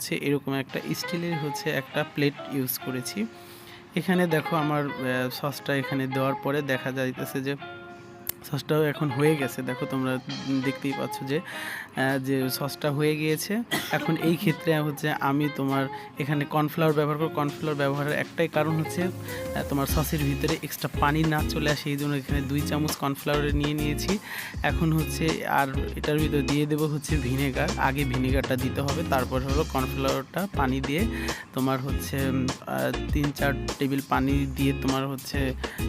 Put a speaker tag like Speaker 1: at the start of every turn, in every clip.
Speaker 1: হচ্ছে এরকম একটা স্টিলের হচ্ছে একটা প্লেট ইউজ করেছি। এখানে দেখো আমার সসটা এখানে দেওয়ার পরে দেখা যাইতেছে যে সসটাও এখন হয়ে গেছে। দেখো তোমরা দেখতেই পাচ্ছ যে সসটা হয়ে গিয়েছে। এখন এই ক্ষেত্রে হচ্ছে আমি তোমার এখানে কর্নফ্লাওয়ার ব্যবহার করব। কর্নফ্লাওয়ার ব্যবহারের একটাই কারণ হচ্ছে তোমার সসের ভিতরে এক্সট্রা পানি না চলে আসে, এই জন্য এখানে 2 চামচ কর্নফ্লাওয়ার নিয়ে নিয়েছি। এখন হচ্ছে আর এটার ভিতরে দিয়ে দেবো হচ্ছে ভিনেগার। আগে ভিনেগারটা দিতে হবে, তারপর হলো কর্নফ্লাওয়ারটা পানি দিয়ে তোমার হচ্ছে 3-4 টেবিল পানি দিয়ে তোমার হচ্ছে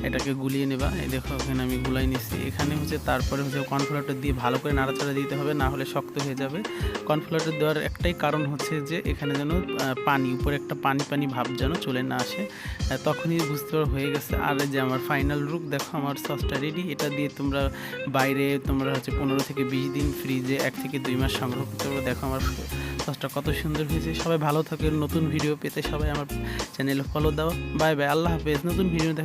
Speaker 1: এটাকে গুলিয়ে নেবা। এই দেখো এখানে আমি গুলাই নিচ্ছি। এখানে হচ্ছে তারপরে হচ্ছে কর্নফ্লাওয়ারটা দিয়ে ভালো করে নাড়াচাড়া দিতে হবে, না হলে শক্ত হয়ে যাবে। কর্নফ্লাওয়ারটা দেওয়ার একটাই কারণ হচ্ছে যে এখানে যেন পানি উপরে একটা পানি পানি ভাব যেন চলে না আসে, তখনই বুঝতে পারো হয়ে গেছে। আর যে আমার ফাইনাল লুক দেখো, আমার সসটা রেডি। এটা দিয়ে তোমরা বাইরে তোমরা হচ্ছে 15 থেকে 20 দিন ফ্রিজে 1 থেকে 2 মাস সংগ্রহ করতে পারো। দেখো আমার সসটা কত সুন্দর হয়েছে। সবাই ভালো থাকে। নতুন ভিডিও পেতে সবাই আমার চ্যানেলে ফলো দাও। বাই বাই, আল্লাহ হাফেজ। নতুন ভিডিও দেখো।